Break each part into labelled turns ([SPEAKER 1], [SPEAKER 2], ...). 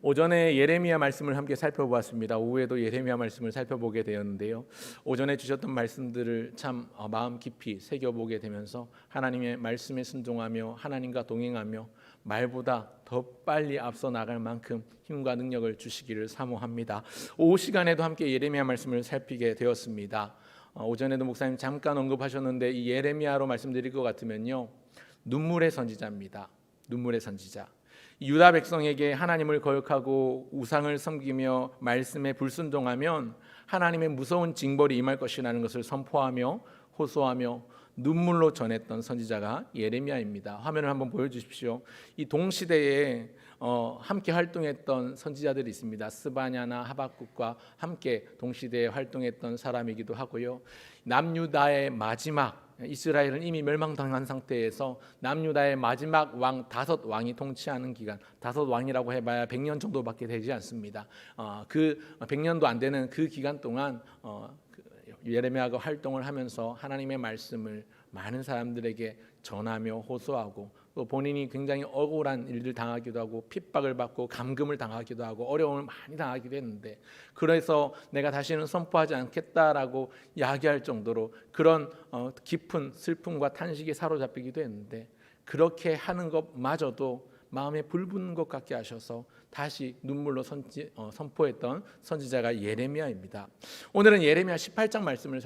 [SPEAKER 1] 오전에 예레미야 말씀을 함께 살펴보았습니다. 오후에도 예레미야 말씀을 살펴보게 되었는데요. 오전에 주셨던 말씀들을 참 마음 깊이 새겨보게 되면서 하나님의 말씀에 순종하며 하나님과 동행하며 말보다 더 빨리 앞서 나갈 만큼 힘과 능력을 주시기를 사모합니다. 오후 시간에도 함께 예레미야 말씀을 살피게 되었습니다. 오전에도 목사님 잠깐 언급하셨는데 이 예레미야로 말씀드릴 것 같으면요, 눈물의 선지자입니다. 눈물의 선지자. 유다 백성에게 하나님을 거역하고 우상을 섬기며 말씀에 불순종하면 하나님의 무서운 징벌이 임할 것이라는 것을 선포하며 호소하며 눈물로 전했던 선지자가 예레미야입니다. 화면을 한번 보여주십시오. 이 동시대에 함께 활동했던 선지자들이 있습니다. 스바냐나 하박국과 함께 동시대에 활동했던 사람이기도 하고요. 남유다의 마지막, 이스라엘은 이미 멸망당한 상태에서 남유다의 마지막 왕 5왕이 통치하는 기간, 5왕이라고 해봐야 100년 정도밖에 되지 않습니다. 그 100년도 안 되는 그 기간 동안 예레미야가 활동을 하면서 하나님의 말씀을 많은 사람들에게 전하며 호소하고, 또 본인이 굉장히 억울한 일을 당하기도 하고 핍박을 받고 감금을 당하기도 하고 어려움을 많이 당하기도 했는데, 그래서 내가 다시는 선포하지 않겠다라고 이야기할 정도로 그런 깊은 슬픔과 탄식에 사로잡히기도 했는데, 그렇게 하는 것마저도 마음에 불붙는 것 같게 하셔서 다시 눈물로 선포했던 선지자가 예레미야입니다. 오늘은 예레미야 18장 말씀을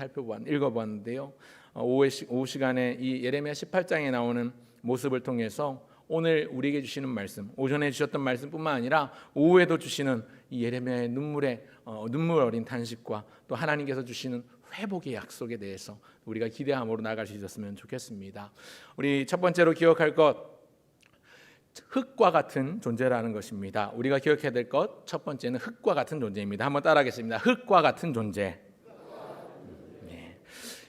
[SPEAKER 1] 읽어보았는데요. 오후 시간에 이 예레미야 18장에 나오는 모습을 통해서 오늘 우리에게 주시는 말씀, 오전에 주셨던 말씀뿐만 아니라 오후에도 주시는 이 예레미야의 눈물 어린 탄식과 또 하나님께서 주시는 회복의 약속에 대해서 우리가 기대함으로 나아갈 수 있었으면 좋겠습니다. 우리 첫 번째로 기억할 것, 흙과 같은 존재라는 것입니다. 우리가 기억해야 될 것 첫 번째는 흙과 같은 존재입니다. 한번 따라하겠습니다. 흙과 같은 존재. 네.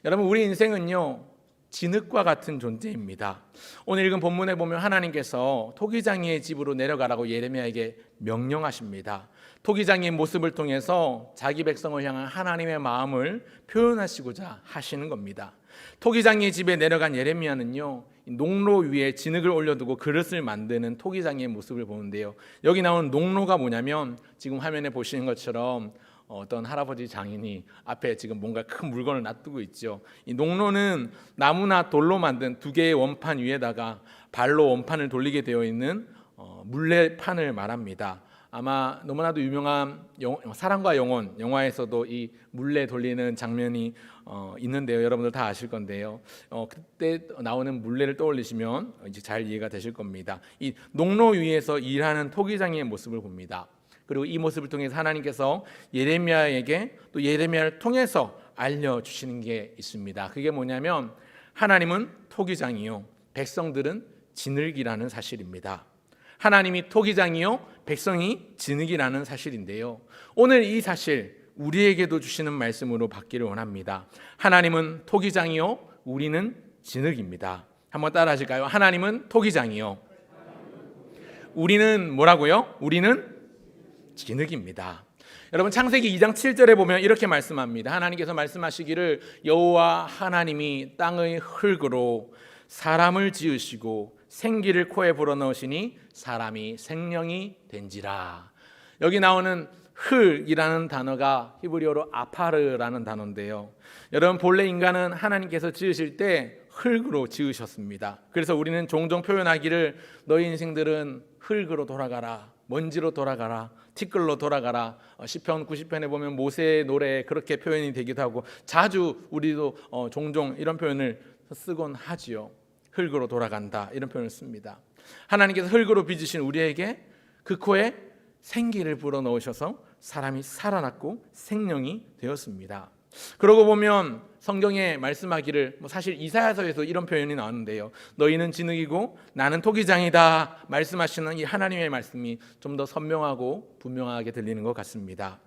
[SPEAKER 1] 여러분, 우리 인생은요, 진흙과 같은 존재입니다. 오늘 읽은 본문에 보면 하나님께서 토기장이의 집으로 내려가라고 예레미야에게 명령하십니다. 토기장이의 모습을 통해서 자기 백성을 향한 하나님의 마음을 표현하시고자 하시는 겁니다. 토기장이의 집에 내려간 예레미야는요, 농로 위에 진흙을 올려두고 그릇을 만드는 토기장이의 모습을 보는데요, 여기 나오는 농로가 뭐냐면 지금 화면에 보시는 것처럼 어떤 할아버지 장인이 앞에 지금 뭔가 큰 물건을 놔두고 있죠. 이 농로는 나무나 돌로 만든 2개의 원판 위에다가 발로 원판을 돌리게 되어 있는 물레판을 말합니다. 아마 너무나도 유명한 사랑과 영혼 영화에서도 이 물레 돌리는 장면이 있는데요, 여러분들 다 아실 건데요. 그때 나오는 물레를 떠올리시면 이제 잘 이해가 되실 겁니다. 이 농로 위에서 일하는 토기장이의 모습을 봅니다. 그리고 이 모습을 통해서 하나님께서 예레미야에게 또 예레미야를 통해서 알려주시는 게 있습니다. 그게 뭐냐면 하나님은 토기장이요, 백성들은 진흙이라는 사실입니다. 하나님이 토기장이요, 백성이 진흙이라는 사실인데요, 오늘 이 사실 우리에게도 주시는 말씀으로 받기를 원합니다. 하나님은 토기장이요, 우리는 진흙입니다. 한번 따라 하실까요? 하나님은 토기장이요, 우리는 뭐라고요? 우리는 진흙입니다. 여러분, 창세기 2장 7절에 보면 이렇게 말씀합니다. 하나님께서 말씀하시기를 여호와 하나님이 땅의 흙으로 사람을 지으시고 생기를 코에 불어넣으시니 사람이 생명이 된지라. 여기 나오는 흙이라는 단어가 히브리어로 아파르라는 단어인데요, 여러분, 본래 인간은 하나님께서 지으실 때 흙으로 지으셨습니다. 그래서 우리는 종종 표현하기를 너희 인생들은 흙으로 돌아가라, 먼지로 돌아가라, 티끌로 돌아가라. 시편 90편에 보면 모세의 노래에 그렇게 표현이 되기도 하고 자주 우리도 종종 이런 표현을 쓰곤 하지요. 흙으로 돌아간다, 이런 표현을 씁니다. 하나님께서 흙으로 빚으신 우리에게 그 코에 생기를 불어넣으셔서 사람이 살아났고 생명이 되었습니다. 그러고 보면 성경에 말씀하기를, 사실 이사야서에서 이런 표현이 나오는데요, 너희는 진흙이고 나는 토기장이다 말씀하시는 이 하나님의 말씀이 좀 더 선명하고 분명하게 들리는 것 같습니다.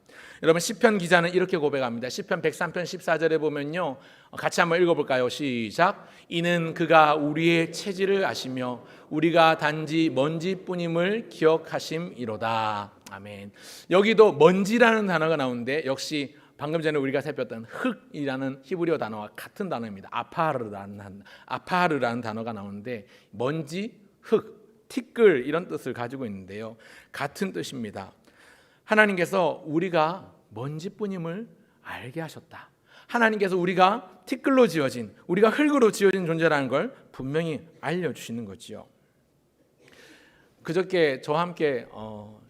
[SPEAKER 1] 여러분, 시편 기자는 이렇게 고백합니다. 시편 103편 14절에 보면요, 같이 한번 읽어볼까요? 시작. 이는 그가 우리의 체질을 아시며 우리가 단지 먼지뿐임을 기억하심이로다. 아멘. 여기도 먼지라는 단어가 나오는데 역시 방금 전에 우리가 살폈던 흙이라는 히브리어 단어와 같은 단어입니다. 아파르라는 단어가 나오는데 먼지, 흙, 티끌 이런 뜻을 가지고 있는데요. 같은 뜻입니다. 하나님께서 우리가 먼지뿐임을 알게 하셨다. 하나님께서 우리가 티끌로 지어진, 우리가 흙으로 지어진 존재라는 걸 분명히 알려주시는 거지요. 그저께 저와 함께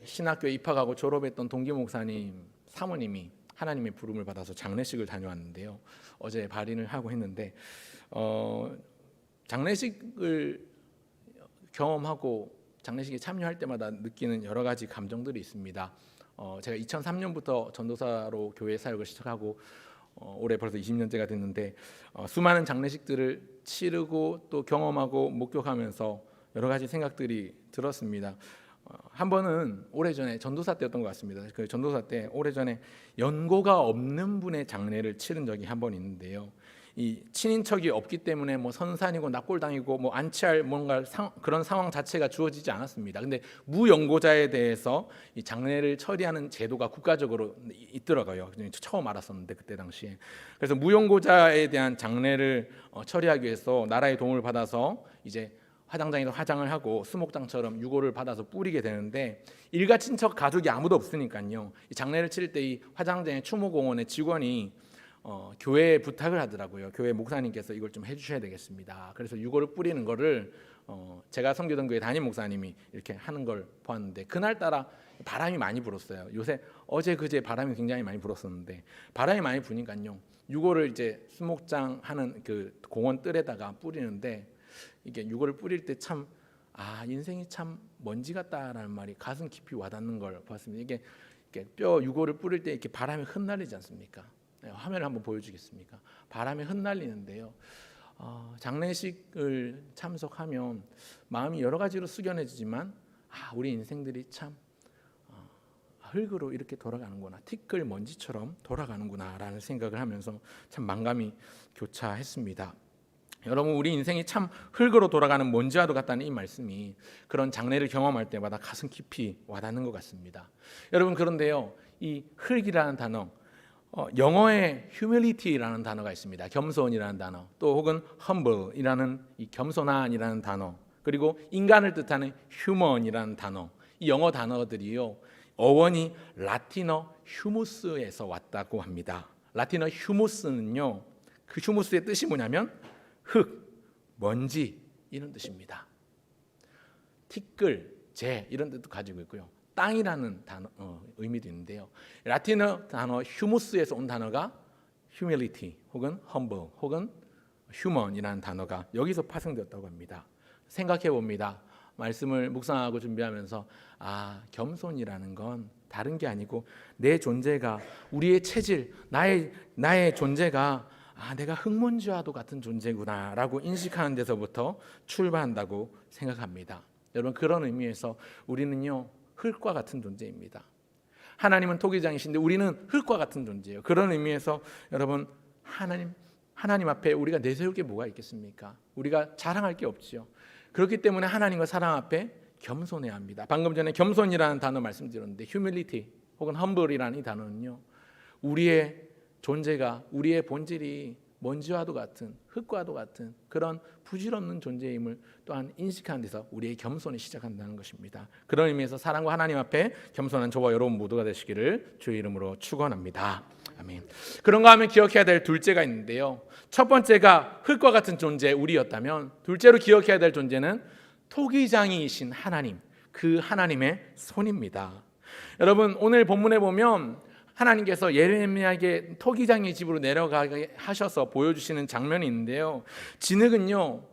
[SPEAKER 1] 신학교에 입학하고 졸업했던 동기 목사님 사모님이 하나님의 부름을 받아서 장례식을 다녀왔는데요. 어제 발인을 하고 했는데 장례식을 경험하고 장례식에 참여할 때마다 느끼는 여러 가지 감정들이 있습니다. 제가 2003년부터 전도사로 교회 사역을 시작하고 올해 벌써 20년째가 됐는데 수많은 장례식들을 치르고 또 경험하고 목격하면서 여러 가지 생각들이 들었습니다. 한 번은 오래전에 전도사 때였던 것 같습니다. 그 전도사 때 오래전에 연고가 없는 분의 장례를 치른 적이 한 번 있는데요. 이 친인척이 없기 때문에 뭐 선산이고 납골당이고 뭐 안치할 뭔가 그런 상황 자체가 주어지지 않았습니다. 근데 무연고자에 대해서 이 장례를 처리하는 제도가 국가적으로 있더라고요. 처음 알았었는데 그때 당시에. 그래서 무연고자에 대한 장례를 처리하기 위해서 나라의 도움을 받아서 이제 화장장에서 화장을 하고 수목장처럼 유골을 받아서 뿌리게 되는데 일가 친척 가족이 아무도 없으니까요. 이 장례를 치를 때 이 화장장의 추모공원의 직원이 교회에 부탁을 하더라고요. 교회 목사님께서 이걸 좀 해주셔야 되겠습니다. 그래서 유골을 뿌리는 거를 제가 섬기던 교회 담임 목사님이 이렇게 하는 걸 보았는데 그날따라 바람이 많이 불었어요. 요새 어제 그제 바람이 굉장히 많이 불었었는데 바람이 많이 부니까요. 유골을 이제 수목장 하는 그 공원 뜰에다가 뿌리는데 이게 유골을 뿌릴 때 참 인생이 참 먼지 같다라는 말이 가슴 깊이 와닿는 걸 보았습니다. 이게 뼈 유골을 뿌릴 때 이렇게 바람에 흩날리지 않습니까? 화면을 한번 보여주겠습니까? 바람에 흩날리는데요. 장례식을 참석하면 마음이 여러 가지로 숙연해지지만 우리 인생들이 참 흙으로 이렇게 돌아가는구나, 티끌 먼지처럼 돌아가는구나라는 생각을 하면서 참 만감이 교차했습니다. 여러분, 우리 인생이 참 흙으로 돌아가는 먼지와도 같다는 이 말씀이 그런 장례를 경험할 때마다 가슴 깊이 와닿는 것 같습니다. 여러분, 그런데요, 이 흙이라는 단어, 영어에 humility라는 단어가 있습니다. 겸손이라는 단어, 또 혹은 humble이라는 이 겸손한이라는 단어, 그리고 인간을 뜻하는 human이라는 단어, 이 영어 단어들이요, 어원이 라틴어 humus에서 왔다고 합니다. 라틴어 humus는요, 그 humus의 뜻이 뭐냐면 흙, 먼지 이런 뜻입니다. 티끌, 재 이런 뜻도 가지고 있고요. 땅이라는 단어 의미도 있는데요. 라틴어 단어 humus에서 온 단어가 humility 혹은 humble 혹은 human이라는 단어가 여기서 파생되었다고 합니다. 생각해 봅니다. 말씀을 묵상하고 준비하면서 겸손이라는 건 다른 게 아니고 내 존재가, 우리의 체질, 나의 존재가 내가 흙먼지와도 같은 존재구나라고 인식하는 데서부터 출발한다고 생각합니다. 여러분, 그런 의미에서 우리는요, 흙과 같은 존재입니다. 하나님은 토기장이신데 우리는 흙과 같은 존재예요. 그런 의미에서 여러분, 하나님 앞에 우리가 내세울 게 뭐가 있겠습니까? 우리가 자랑할 게 없지요. 그렇기 때문에 하나님과 사랑 앞에 겸손해야 합니다. 방금 전에 겸손이라는 단어 말씀드렸는데 humility 혹은 humble이라는 이 단어는요, 우리의 존재가, 우리의 본질이 먼지와도 같은, 흙과도 같은 그런 부질없는 존재임을 또한 인식하는 데서 우리의 겸손이 시작한다는 것입니다. 그런 의미에서 사랑과 하나님 앞에 겸손한 저와 여러분 모두가 되시기를 주의 이름으로 축원합니다. 아멘. 그런가 하면 기억해야 될 둘째가 있는데요, 첫 번째가 흙과 같은 존재 우리였다면 둘째로 기억해야 될 존재는 토기장이이신 하나님, 그 하나님의 손입니다. 여러분, 오늘 본문에 보면 하나님께서 예레미야에게 토기장의 집으로 내려가게 하셔서 보여주시는 장면이 있는데요, 진흙은요,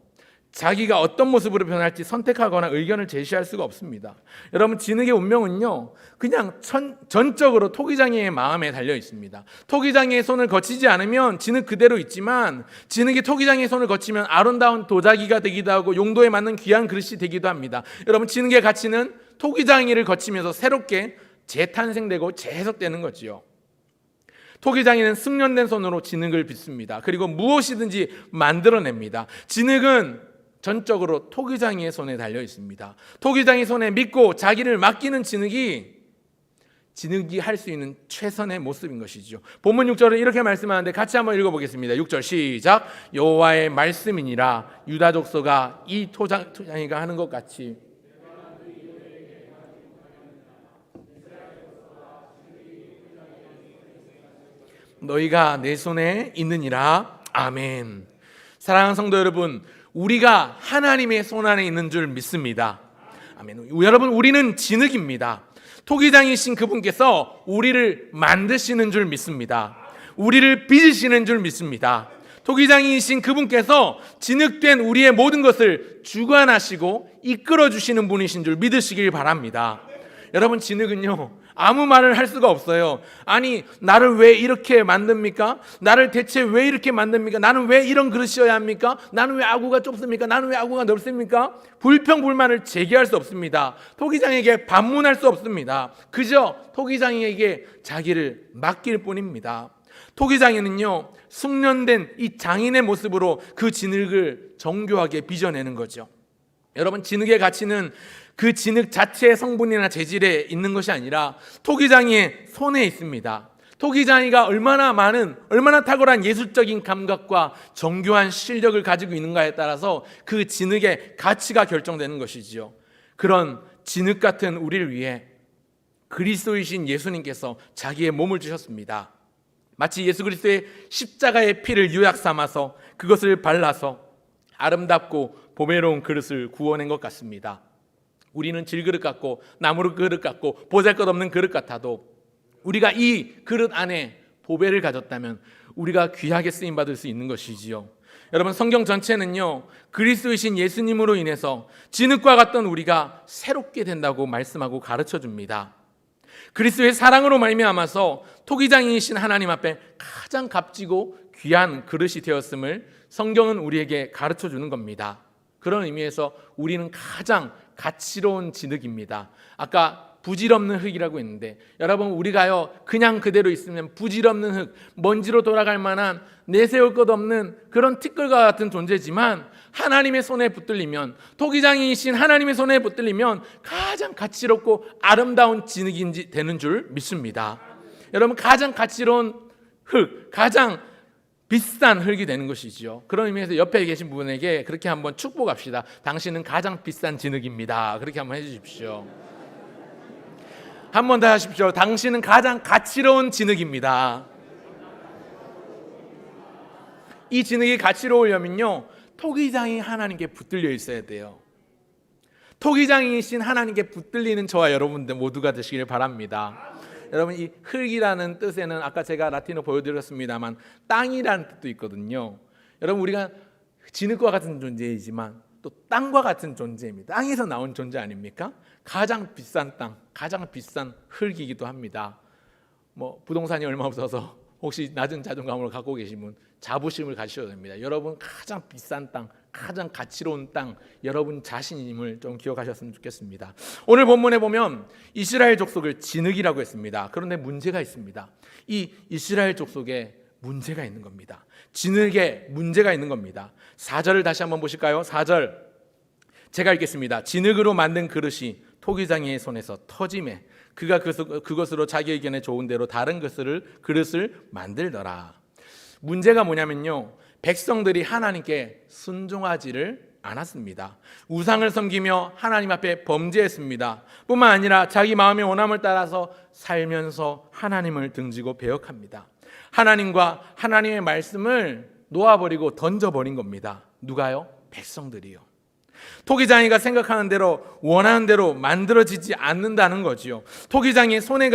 [SPEAKER 1] 자기가 어떤 모습으로 변할지 선택하거나 의견을 제시할 수가 없습니다. 여러분, 진흙의 운명은요, 그냥 전적으로 토기장이의 마음에 달려 있습니다. 토기장이의 손을 거치지 않으면 진흙 그대로 있지만, 진흙이 토기장이의 손을 거치면 아름다운 도자기가 되기도 하고 용도에 맞는 귀한 그릇이 되기도 합니다. 여러분, 진흙의 가치는 토기장이를 거치면서 새롭게 재탄생되고 재해석되는 거지요. 토기장이는 숙련된 손으로 진흙을 빚습니다. 그리고 무엇이든지 만들어냅니다. 진흙은 전적으로 토기장이의 손에 달려 있습니다. 토기장이 손에 믿고 자기를 맡기는 진흙이 할 수 있는 최선의 모습인 것이죠. 본문 6절은 이렇게 말씀하는데 같이 한번 읽어보겠습니다. 6절 시작. 여호와의 말씀이니라 유다 족속아 이 토기장이가 하는 것 같이 너희가 내 손에 있느니라. 아멘. 사랑하는 성도 여러분, 우리가 하나님의 손 안에 있는 줄 믿습니다. 아멘. 여러분, 우리는 진흙입니다. 토기장이신 그분께서 우리를 만드시는 줄 믿습니다. 우리를 빚으시는 줄 믿습니다. 토기장이신 그분께서 진흙된 우리의 모든 것을 주관하시고 이끌어 주시는 분이신 줄 믿으시길 바랍니다. 여러분, 진흙은요, 아무 말을 할 수가 없어요. 아니, 나를 왜 이렇게 만듭니까? 나를 대체 왜 이렇게 만듭니까? 나는 왜 이런 그릇이어야 합니까? 나는 왜 아구가 좁습니까? 나는 왜 아구가 넓습니까? 불평불만을 제기할 수 없습니다. 토기장에게 반문할 수 없습니다. 그저 토기장에게 자기를 맡길 뿐입니다. 토기장에는요, 숙련된 이 장인의 모습으로 그 진흙을 정교하게 빚어내는 거죠. 여러분, 진흙의 가치는 그 진흙 자체의 성분이나 재질에 있는 것이 아니라 토기장이의 손에 있습니다. 토기장이가 얼마나 탁월한 예술적인 감각과 정교한 실력을 가지고 있는가에 따라서 그 진흙의 가치가 결정되는 것이지요. 그런 진흙 같은 우리를 위해 그리스도이신 예수님께서 자기의 몸을 주셨습니다. 마치 예수 그리스도의 십자가의 피를 유약 삼아서 그것을 발라서 아름답고 보배로운 그릇을 구워낸 것 같습니다. 우리는 질그릇 같고 나무 그릇 같고 보잘것없는 그릇 같아도 우리가 이 그릇 안에 보배를 가졌다면 우리가 귀하게 쓰임받을 수 있는 것이지요. 여러분, 성경 전체는요, 그리스도이신 예수님으로 인해서 진흙과 같던 우리가 새롭게 된다고 말씀하고 가르쳐 줍니다. 그리스도의 사랑으로 말미암아서 토기장이신 하나님 앞에 가장 값지고 귀한 그릇이 되었음을 성경은 우리에게 가르쳐 주는 겁니다. 그런 의미에서 우리는 가장 가치로운 진흙입니다. 아까 부질없는 흙이라고 했는데, 여러분, 우리가요 그냥 그대로 있으면 부질없는 흙, 먼지로 돌아갈 만한 내세울 것 없는 그런 티끌과 같은 존재지만 하나님의 손에 붙들리면, 토기장이신 하나님의 손에 붙들리면 가장 가치롭고 아름다운 진흙이 되는 줄 믿습니다. 여러분, 가장 가치로운 흙, 가장 비싼 흙이 되는 것이죠. 그런 의미에서 옆에 계신 분에게 그렇게 한번 축복합시다. 당신은 가장 비싼 진흙입니다. 그렇게 한번 해주십시오. 한 번 더 하십시오. 당신은 가장 가치로운 진흙입니다. 이 진흙이 가치로우려면요, 토기장이 하나님께 붙들려 있어야 돼요. 토기장이신 하나님께 붙들리는 저와 여러분들 모두가 되시길 바랍니다. 여러분, 이 흙이라는 뜻에는 아까 제가 라틴어 보여드렸습니다만 땅이라는 뜻도 있거든요. 여러분, 우리가 진흙과 같은 존재이지만 또 땅과 같은 존재입니다. 땅에서 나온 존재 아닙니까? 가장 비싼 땅, 가장 비싼 흙이기도 합니다. 부동산이 얼마 없어서 혹시 낮은 자존감을 갖고 계신 분, 자부심을 가지셔야 됩니다. 여러분, 가장 비싼 땅, 가장 가치로운 땅, 여러분 자신임을 좀 기억하셨으면 좋겠습니다. 오늘 본문에 보면 이스라엘 족속을 진흙이라고 했습니다. 그런데 문제가 있습니다. 이 이스라엘 족속에 문제가 있는 겁니다. 진흙에 문제가 있는 겁니다. 4절을 다시 한번 보실까요? 4절 제가 읽겠습니다. 진흙으로 만든 그릇이 토기장이의 손에서 터짐에 그가 그것으로 자기 의견에 좋은 대로 다른 그릇을 만들더라. 문제가 뭐냐면요, 백성들이 하나님께 순종하지를 않았습니다. 우상을 섬기며 하나님 앞에 범죄했습니다. 뿐만 아니라 자기 마음의 원함을 따라서 살면서 하나님을 등지고 배역합니다. 하나님과 하나님의 말씀을 놓아버리고 던져버린 겁니다. 누가요? 백성들이요. 토기장이가 생각하는 대로 원하는 대로 만들어지지 않는다는 거지요. 토기장의 손에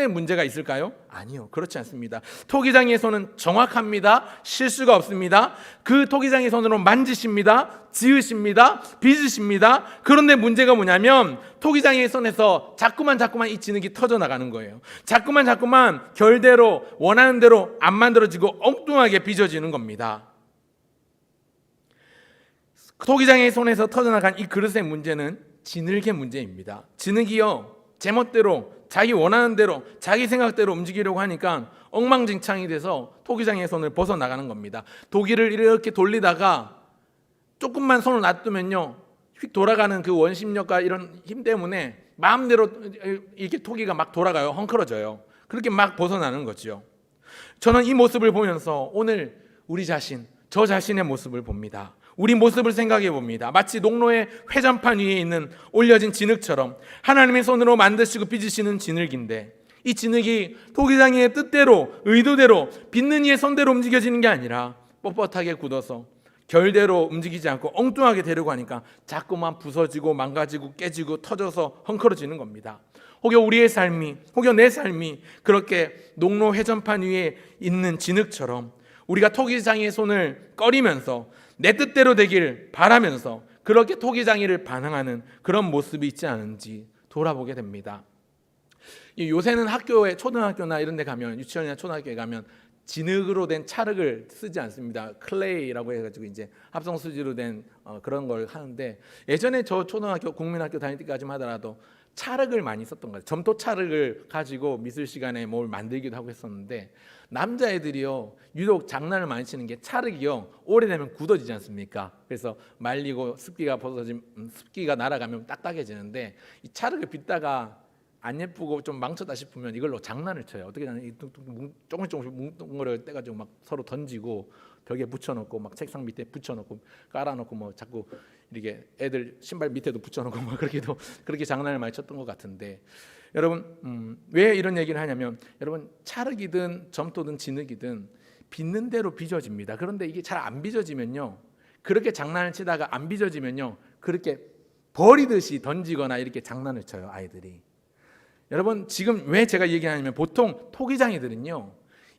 [SPEAKER 1] 문제가 있을까요? 아니요, 그렇지 않습니다. 토기장의 손은 정확합니다. 실수가 없습니다. 그 토기장의 손으로 만지십니다. 지으십니다. 빚으십니다. 그런데 문제가 뭐냐면 토기장의 손에서 자꾸만 이 진흙이 터져나가는 거예요. 자꾸만 결대로 원하는 대로 안 만들어지고 엉뚱하게 빚어지는 겁니다. 토기장의 손에서 터져나간 이 그릇의 문제는 진흙의 문제입니다. 진흙이요, 제멋대로 자기 원하는 대로 자기 생각대로 움직이려고 하니까 엉망진창이 돼서 토기장의 손을 벗어나가는 겁니다. 도기를 이렇게 돌리다가 조금만 손을 놔두면요, 휙 돌아가는 그 원심력과 이런 힘 때문에 마음대로 이렇게 토기가 막 돌아가요. 헝클어져요. 그렇게 막 벗어나는 거죠. 저는 이 모습을 보면서 오늘 우리 자신, 저 자신의 모습을 봅니다. 우리 모습을 생각해 봅니다. 마치 농로의 회전판 위에 있는 올려진 진흙처럼 하나님의 손으로 만드시고 빚으시는 진흙인데 이 진흙이 토기장이의 뜻대로 의도대로 빚는 이의 손대로 움직여지는 게 아니라 뻣뻣하게 굳어서 결대로 움직이지 않고 엉뚱하게 되려고 하니까 자꾸만 부서지고 망가지고 깨지고 터져서 헝클어지는 겁니다. 혹여 우리의 삶이, 혹여 내 삶이 그렇게 농로 회전판 위에 있는 진흙처럼 우리가 토기장이의 손을 꺼리면서 내 뜻대로 되길 바라면서 그렇게 토기장이를 반항하는 그런 모습이 있지 않은지 돌아보게 됩니다. 요새는 학교에, 초등학교나 이런 데 가면, 유치원이나 초등학교에 가면 진흙으로 된 찰흙을 쓰지 않습니다. 클레이라고 해가지고 이제 합성 수지로 된 그런 걸 하는데, 예전에 저 초등학교, 국민학교 다닐 때까지만 하더라도 찰흙을 많이 썼던 거예요. 점토 찰흙을 가지고 미술 시간에 뭘 만들기도 하고 했었는데, 남자애들이요 유독 장난을 많이 치는 게 찰흙이요 오래되면 굳어지지 않습니까? 그래서 말리고 습기가 날아가면 딱딱해지는데, 이 찰흙을 빗다가 안 예쁘고 좀 망쳤다 싶으면 이걸로 장난을 쳐요. 어떻게 하냐면 조금씩 뭉뚱그려 떼가지고 막 서로 던지고 벽에 붙여놓고 막 책상 밑에 붙여놓고 깔아놓고 뭐 자꾸 이렇게 애들 신발 밑에도 붙여놓고 뭐 그렇게 장난을 많이 쳤던 것 같은데, 여러분 왜 이런 얘기를 하냐면, 여러분 찰흙이든 점토든 진흙이든 빚는 대로 빚어집니다. 그런데 이게 잘 안 빚어지면요, 그렇게 장난을 치다가 안 빚어지면요, 그렇게 버리듯이 던지거나 이렇게 장난을 쳐요, 아이들이. 여러분 지금 왜 제가 얘기하냐면, 보통 토기장이들은요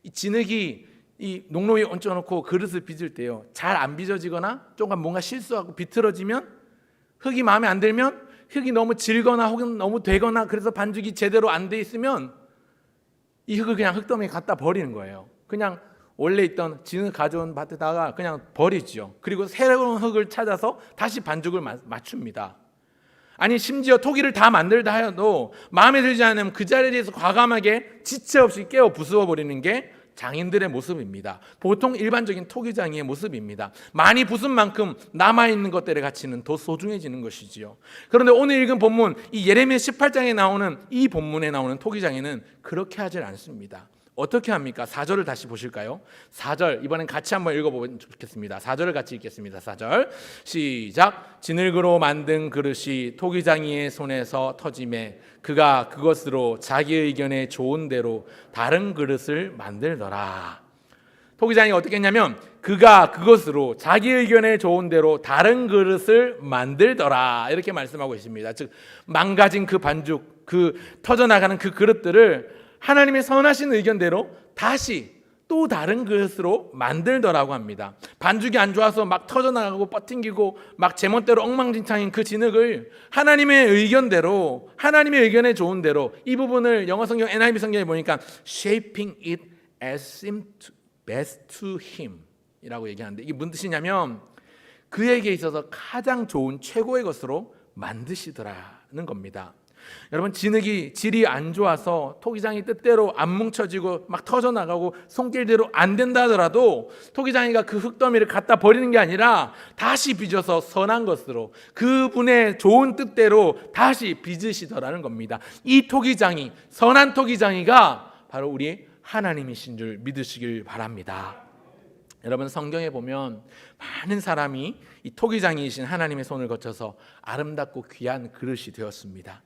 [SPEAKER 1] 이 진흙이 이 농로 위에 얹혀놓고 그릇을 빚을 때요 잘 안 빚어지거나 조금 뭔가 실수하고 비틀어지면, 흙이 마음에 안 들면, 흙이 너무 질거나 혹은 너무 되거나 그래서 반죽이 제대로 안 돼 있으면 이 흙을 그냥 흙더미에 갖다 버리는 거예요. 그냥 원래 있던 진흙 가져온 밭에다가 그냥 버리죠. 그리고 새로운 흙을 찾아서 다시 반죽을 맞춥니다. 아니 심지어 토기를 다 만들다 하여도 마음에 들지 않으면 그 자리에서 과감하게 지체 없이 깨어 부수어 버리는 게 장인들의 모습입니다. 보통 일반적인 토기장이의 모습입니다. 많이 부순 만큼 남아있는 것들의 가치는 더 소중해지는 것이지요. 그런데 오늘 읽은 본문, 이 예레미야 18장에 나오는 이 본문에 나오는 토기장이는 그렇게 하질 않습니다. 어떻게 합니까? 4절을 다시 보실까요? 4절 이번엔 같이 한번 읽어보면 좋겠습니다. 4절을 같이 읽겠습니다. 4절 시작. 진흙으로 만든 그릇이 토기장이의 손에서 터짐에 그가 그것으로 자기 의견에 좋은 대로 다른 그릇을 만들더라. 토기장이 어떻게 했냐면, 그가 그것으로 자기 의견에 좋은 대로 다른 그릇을 만들더라, 이렇게 말씀하고 있습니다. 즉 망가진 그 반죽, 그 터져나가는 그 그릇들을 하나님의 선하신 의견대로 다시 또 다른 그릇으로 만들더라고 합니다. 반죽이 안 좋아서 막 터져나가고 뻗팅기고 막 제멋대로 엉망진창인 그 진흙을 하나님의 의견대로, 하나님의 의견에 좋은 대로, 이 부분을 영어 성경 NIV 성경에 보니까 shaping it as seemed best to him 이라고 얘기하는데, 이게 무슨 뜻이냐면 그에게 있어서 가장 좋은 최고의 것으로 만드시더라는 겁니다. 여러분 진흙이 질이 안 좋아서 토기장이 뜻대로 안 뭉쳐지고 막 터져나가고 손길대로 안 된다 하더라도, 토기장이가 그 흙더미를 갖다 버리는 게 아니라 다시 빚어서 선한 것으로 그분의 좋은 뜻대로 다시 빚으시더라는 겁니다. 이 토기장이, 선한 토기장이가 바로 우리 하나님이신 줄 믿으시길 바랍니다. 여러분 성경에 보면 많은 사람이 이 토기장이신 하나님의 손을 거쳐서 아름답고 귀한 그릇이 되었습니다.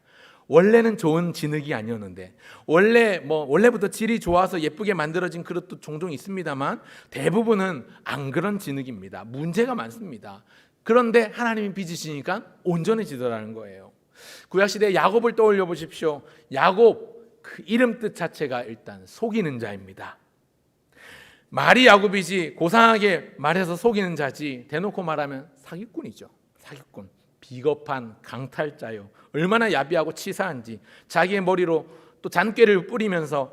[SPEAKER 1] 원래는 좋은 진흙이 아니었는데, 원래부터 질이 좋아서 예쁘게 만들어진 그릇도 종종 있습니다만 대부분은 안 그런 진흙입니다. 문제가 많습니다. 그런데 하나님이 빚으시니까 온전해지더라는 거예요. 구약시대 야곱을 떠올려 보십시오. 야곱, 그 이름 뜻 자체가 일단 속이는 자입니다. 말이 야곱이지 고상하게 말해서 속이는 자지, 대놓고 말하면 사기꾼이죠. 사기꾼, 비겁한 강탈자요. 얼마나 야비하고 치사한지 자기의 머리로 또 잔꾀를 부리면서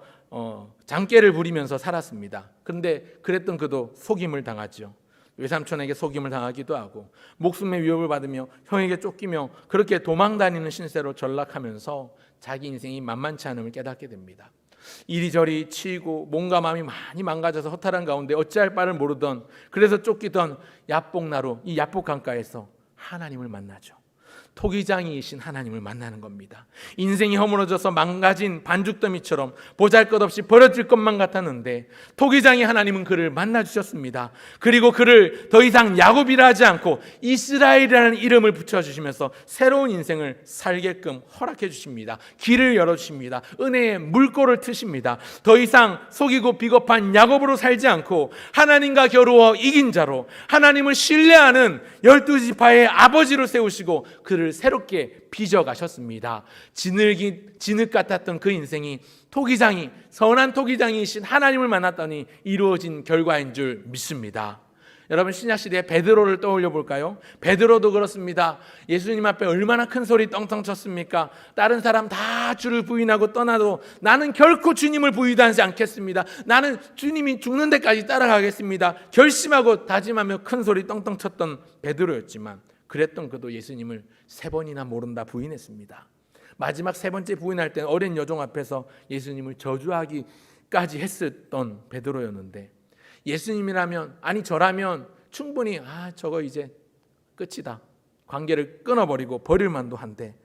[SPEAKER 1] 살았습니다. 그런데 그랬던 그도 속임을 당하죠. 외삼촌에게 속임을 당하기도 하고 목숨의 위협을 받으며 형에게 쫓기며 그렇게 도망다니는 신세로 전락하면서 자기 인생이 만만치 않음을 깨닫게 됩니다. 이리저리 치이고 몸과 마음이 많이 망가져서 허탈한 가운데 어찌할 바를 모르던, 그래서 쫓기던 야복나루, 이 야복 강가에서 하나님을 만나죠. 토기장이이신 하나님을 만나는 겁니다. 인생이 허물어져서 망가진 반죽더미처럼 보잘것없이 버려질 것만 같았는데 토기장이 하나님은 그를 만나주셨습니다. 그리고 그를 더 이상 야곱이라 하지 않고 이스라엘이라는 이름을 붙여주시면서 새로운 인생을 살게끔 허락해 주십니다. 길을 열어주십니다. 은혜의 물꼬를 트십니다. 더 이상 속이고 비겁한 야곱으로 살지 않고 하나님과 겨루어 이긴 자로, 하나님을 신뢰하는 12지파의 아버지로 세우시고 그를 새롭게 빚어가셨습니다. 진흙 같았던 그 인생이 선한 토기장이신 하나님을 만났더니 이루어진 결과인 줄 믿습니다. 여러분, 신약시대에 베드로를 떠올려 볼까요? 베드로도 그렇습니다. 예수님 앞에 얼마나 큰 소리 떵떵 쳤습니까? 다른 사람 다 주를 부인하고 떠나도 나는 결코 주님을 부인하지 않겠습니다. 나는 주님이 죽는 데까지 따라가겠습니다. 결심하고 다짐하며 큰 소리 떵떵 쳤던 베드로였지만 그랬던 그도 예수님을 3번이나 모른다 부인했습니다. 마지막 3번째 부인할 때는 어린 여종 앞에서 예수님을 저주하기까지 했었던 베드로였는데, 예수님이라면, 아니 저라면 충분히 저거 이제 끝이다, 관계를 끊어버리고 버릴 만도 한데,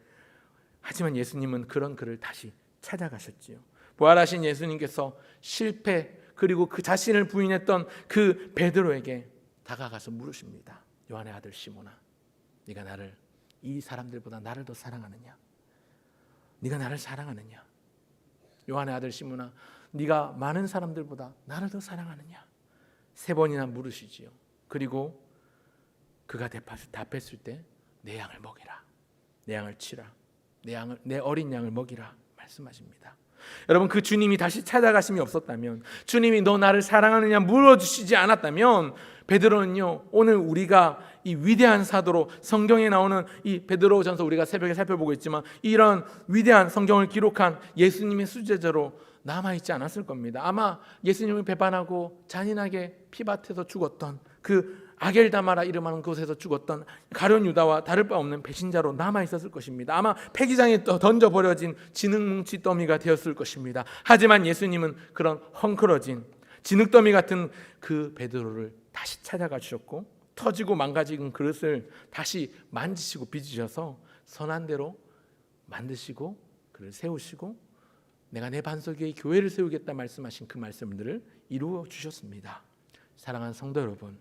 [SPEAKER 1] 하지만 예수님은 그런 그를 다시 찾아가셨지요. 부활하신 예수님께서 실패 그리고 그 자신을 부인했던 그 베드로에게 다가가서 물으십니다. 요한의 아들 시몬아, 네가 나를 이 사람들보다 나를 더 사랑하느냐? 네가 나를 사랑하느냐? 요한의 아들 시몬아, 네가 많은 사람들보다 나를 더 사랑하느냐? 3번이나 물으시지요. 그리고 그가 답했을 때 내 양을 먹이라, 내 양을 치라, 내 어린 양을 먹이라 말씀하십니다. 여러분, 그 주님이 다시 찾아가심이 없었다면, 주님이 너 나를 사랑하느냐 물어주시지 않았다면, 베드로는요, 오늘 우리가 이 위대한 사도로, 성경에 나오는 이 베드로전서 우리가 새벽에 살펴보고 있지만 이런 위대한 성경을 기록한 예수님의 수제자로 남아있지 않았을 겁니다. 아마 예수님을 배반하고 잔인하게 피밭에서 죽었던, 그 아겔다마라 이름하는 곳에서 죽었던 가룟 유다와 다를 바 없는 배신자로 남아있었을 것입니다. 아마 폐기장에 던져버려진 진흙뭉치 더미가 되었을 것입니다. 하지만 예수님은 그런 헝클어진 진흙더미 같은 그 베드로를 다시 찾아가 주셨고, 터지고 망가진 그릇을 다시 만지시고 빚으셔서 선한 대로 만드시고 그를 세우시고 내가 내 반석 위에 교회를 세우겠다 말씀하신 그 말씀들을 이루어 주셨습니다. 사랑하는 성도 여러분,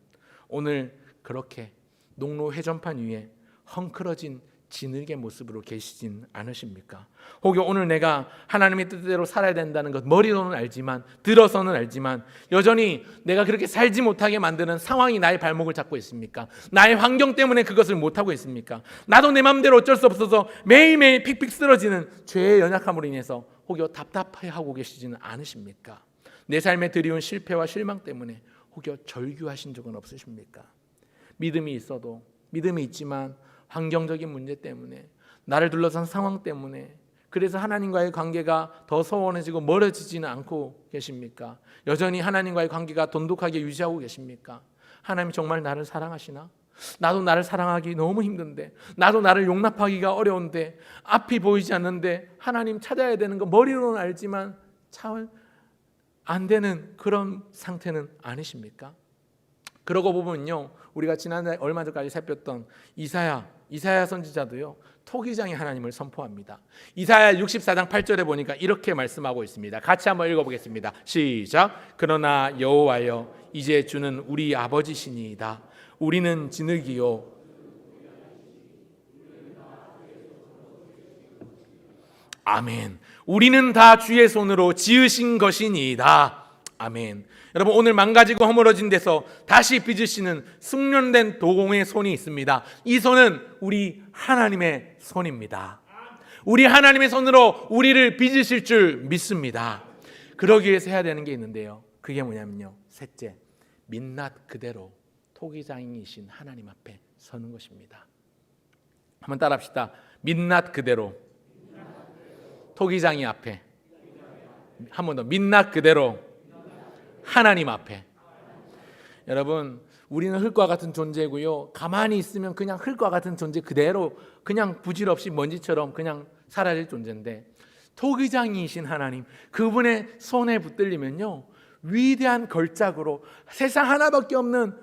[SPEAKER 1] 오늘 그렇게 농로 회전판 위에 헝클어진 진흙의 모습으로 계시진 않으십니까? 혹여 오늘 내가 하나님의 뜻대로 살아야 된다는 것 머리로는 알지만, 들어서는 알지만 여전히 내가 그렇게 살지 못하게 만드는 상황이 나의 발목을 잡고 있습니까? 나의 환경 때문에 그것을 못하고 있습니까? 나도 내 마음대로 어쩔 수 없어서 매일매일 픽픽 쓰러지는 죄의 연약함으로 인해서 혹여 답답해하고 계시지는 않으십니까? 내 삶에 드리운 실패와 실망 때문에 혹여 절규하신 적은 없으십니까? 믿음이 있지만 환경적인 문제 때문에, 나를 둘러싼 상황 때문에, 그래서 하나님과의 관계가 더 소원해지고 멀어지지는 않고 계십니까? 여전히 하나님과의 관계가 돈독하게 유지하고 계십니까? 하나님 정말 나를 사랑하시나? 나도 나를 사랑하기 너무 힘든데, 나도 나를 용납하기가 어려운데, 앞이 보이지 않는데 하나님 찾아야 되는 거 머리로는 알지만 참 안 되는 그런 상태는 아니십니까? 그러고 보면요, 우리가 지난해 얼마 전까지 살폈던 이사야 선지자도요, 토기장의 하나님을 선포합니다. 이사야 64장 8절에 보니까 이렇게 말씀하고 있습니다. 같이 한번 읽어보겠습니다. 시작. 그러나 여호와여, 이제 주는 우리 아버지시니이다. 우리는 진흙이요, 아멘. 우리는 다 주의 손으로 지으신 것이니이다. 아멘. 여러분, 오늘 망가지고 허물어진 데서 다시 빚으시는 숙련된 도공의 손이 있습니다. 이 손은 우리 하나님의 손입니다. 우리 하나님의 손으로 우리를 빚으실 줄 믿습니다. 그러기 위해서 해야 되는 게 있는데요, 그게 뭐냐면요, 셋째, 민낯 그대로 토기장이신 하나님 앞에 서는 것입니다. 한번 따라합시다. 민낯 그대로 토기장이 앞에, 한 번 더, 민낯 그대로 하나님 앞에. 여러분, 우리는 흙과 같은 존재고요, 가만히 있으면 그냥 흙과 같은 존재 그대로 그냥 부질없이 먼지처럼 그냥 사라질 존재인데, 토기장이신 하나님, 그분의 손에 붙들리면요, 위대한 걸작으로 세상 하나밖에 없는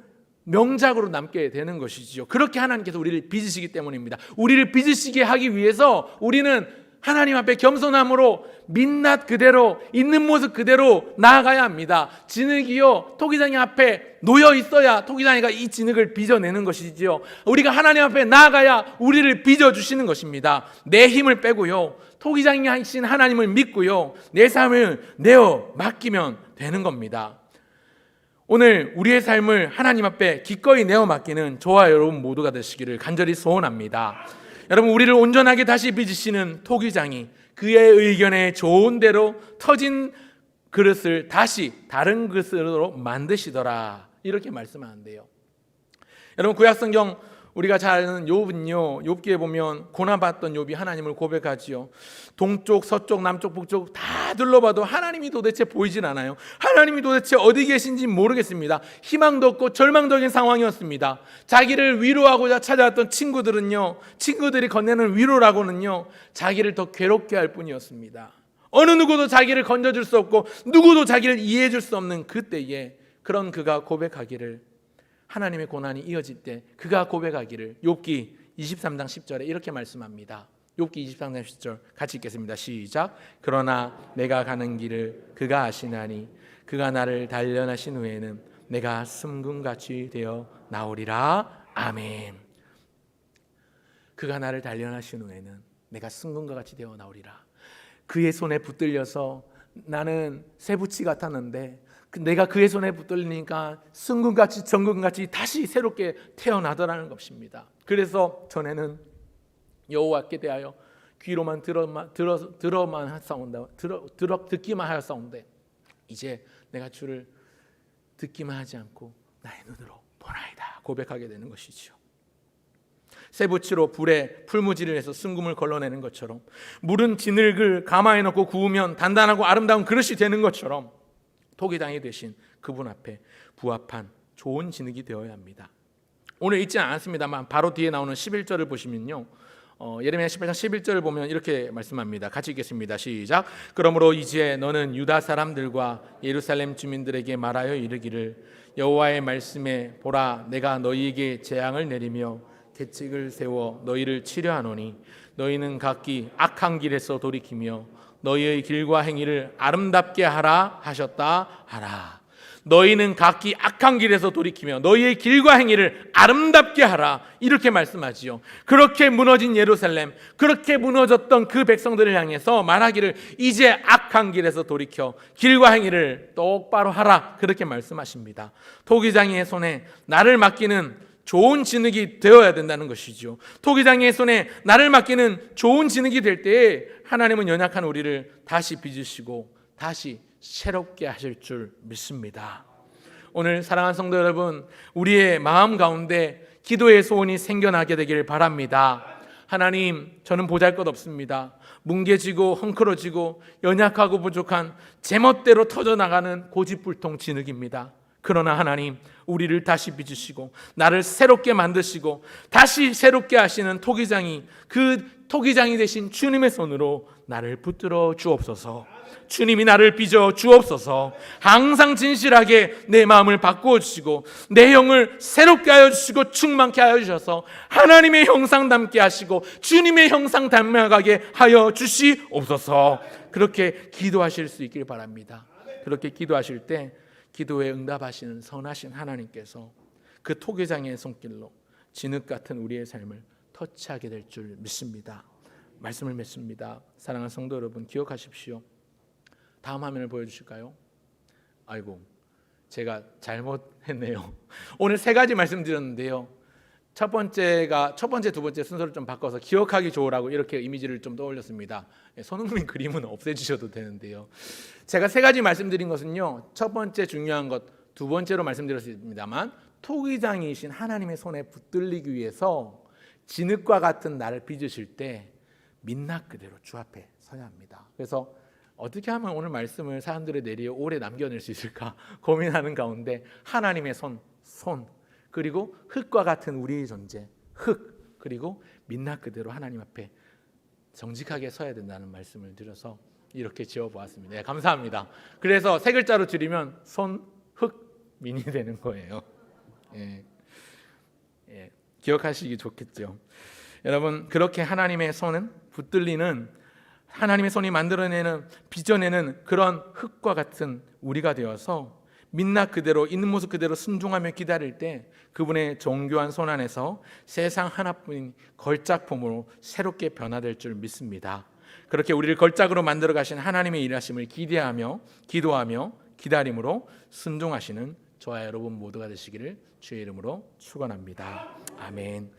[SPEAKER 1] 명작으로 남게 되는 것이지요. 그렇게 하나님께서 우리를 빚으시기 때문입니다. 우리를 빚으시게 하기 위해서 우리는 하나님 앞에 겸손함으로 민낯 그대로 있는 모습 그대로 나아가야 합니다. 진흙이요 토기장이 앞에 놓여 있어야 토기장이가 이 진흙을 빚어내는 것이지요. 우리가 하나님 앞에 나아가야 우리를 빚어주시는 것입니다. 내 힘을 빼고요 토기장이 하신 하나님을 믿고요 내 삶을 내어 맡기면 되는 겁니다. 오늘 우리의 삶을 하나님 앞에 기꺼이 내어 맡기는 저와 여러분 모두가 되시기를 간절히 소원합니다. 여러분, 우리를 온전하게 다시 빚으시는 토기장이 그의 의견에 좋은 대로 터진 그릇을 다시 다른 그릇으로 만드시더라, 이렇게 말씀하는데요. 여러분, 구약성경 우리가 잘 아는 욥은요, 욥기에 보면 고난받던 욥이 하나님을 고백하지요. 동쪽, 서쪽, 남쪽, 북쪽 다 둘러봐도 하나님이 도대체 보이질 않아요. 하나님이 도대체 어디 계신지 모르겠습니다. 희망도 없고 절망적인 상황이었습니다. 자기를 위로하고자 찾아왔던 친구들은요, 친구들이 건네는 위로라고는요, 자기를 더 괴롭게 할 뿐이었습니다. 어느 누구도 자기를 건져줄 수 없고 누구도 자기를 이해해 줄 수 없는 그때에 그런 그가 고백하기를, 하나님의 고난이 이어질 때 그가 고백하기를 욥기 23장 10절에 이렇게 말씀합니다. 욥기 23장 10절 같이 읽겠습니다. 시작. 그러나 내가 가는 길을 그가 아시나니 그가 나를 단련하신 후에는 내가 승금같이 되어 나오리라. 아멘. 그가 나를 단련하신 후에는 내가 승금과 같이 되어 나오리라. 그의 손에 붙들려서 나는 쇠붙이 같았는데 내가 그의 손에 붙들리니까 승금같이 정금같이 다시 새롭게 태어나더라는 것입니다. 그래서 전에는 여호와께 대하여 귀로만 듣기만 하였사온데 이제 내가 주를 듣기만 하지 않고 나의 눈으로 보나이다 고백하게 되는 것이죠. 쇠붙이로 불에 풀무지를 해서 승금을 걸러내는 것처럼, 물은 진흙을 가마에 넣고 구우면 단단하고 아름다운 그릇이 되는 것처럼 토기장이 되신 그분 앞에 부합한 좋은 진흙이 되어야 합니다. 오늘 읽지 않았습니다만 바로 뒤에 나오는 11절을 보시면요, 예레미야 18장 11절을 보면 이렇게 말씀합니다. 같이 읽겠습니다. 시작. 그러므로 이제 너는 유다 사람들과 예루살렘 주민들에게 말하여 이르기를 여호와의 말씀에 보라, 내가 너희에게 재앙을 내리며 계책을 세워 너희를 치려하노니 너희는 각기 악한 길에서 돌이키며 너희의 길과 행위를 아름답게 하라 하셨다 하라. 너희는 각기 악한 길에서 돌이키며 너희의 길과 행위를 아름답게 하라, 이렇게 말씀하지요. 그렇게 무너진 예루살렘, 그렇게 무너졌던 그 백성들을 향해서 말하기를 이제 악한 길에서 돌이켜 길과 행위를 똑바로 하라, 그렇게 말씀하십니다. 토기장이의 손에 나를 맡기는 좋은 진흙이 되어야 된다는 것이죠. 토기장이의 손에 나를 맡기는 좋은 진흙이 될 때에 하나님은 연약한 우리를 다시 빚으시고 다시 새롭게 하실 줄 믿습니다. 오늘 사랑하는 성도 여러분, 우리의 마음 가운데 기도의 소원이 생겨나게 되기를 바랍니다. 하나님, 저는 보잘것없습니다. 뭉개지고 헝클어지고 연약하고 부족한 제멋대로 터져나가는 고집불통 진흙입니다. 그러나 하나님, 우리를 다시 빚으시고 나를 새롭게 만드시고 다시 새롭게 하시는 토기장이, 그 토기장이 되신 주님의 손으로 나를 붙들어 주옵소서. 주님이 나를 빚어 주옵소서. 항상 진실하게 내 마음을 바꾸어 주시고 내 영을 새롭게 하여 주시고 충만케 하여 주셔서 하나님의 형상 닮게 하시고 주님의 형상 닮아가게 하여 주시옵소서. 그렇게 기도하실 수 있길 바랍니다. 그렇게 기도하실 때 기도에 응답하시는 선하신 하나님께서 그 토기장의 손길로 진흙 같은 우리의 삶을 터치하게 될 줄 믿습니다. 말씀을 맺습니다. 사랑하는 성도 여러분, 기억하십시오. 다음 화면을 보여주실까요? 아이고, 제가 잘못했네요. 오늘 세 가지 말씀드렸는데요. 첫 번째, 두 번째 순서를 좀 바꿔서 기억하기 좋으라고 이렇게 이미지를 좀 떠올렸습니다. 손흥민 그림은 없애주셔도 되는데요. 제가 세 가지 말씀드린 것은요, 첫 번째 중요한 것, 두 번째로 말씀드렸습니다만 토기장이신 하나님의 손에 붙들리기 위해서 진흙과 같은 나를 빚으실 때 민낯 그대로 주 앞에 서야 합니다. 그래서 어떻게 하면 오늘 말씀을 사람들의 내리에 오래 남겨낼 수 있을까 고민하는 가운데 하나님의 손 그리고 흙과 같은 우리의 존재, 흙, 그리고 민낯 그대로 하나님 앞에 정직하게 서야 된다는 말씀을 드려서 이렇게 지어보았습니다. 네, 감사합니다. 그래서 세 글자로 줄이면 손, 흙, 민이 되는 거예요. 네. 기억하시기 좋겠죠. 여러분, 그렇게 하나님의 손은 붙들리는, 하나님의 손이 만들어내는, 빚어내는 그런 흙과 같은 우리가 되어서 민낯 그대로, 있는 모습 그대로 순종하며 기다릴 때 그분의 정교한 손 안에서 세상 하나뿐인 걸작품으로 새롭게 변화될 줄 믿습니다. 그렇게 우리를 걸작으로 만들어 가신 하나님의 일하심을 기대하며 기도하며 기다림으로 순종하시는 저와 여러분 모두가 되시기를 주의 이름으로 축원합니다. 아멘.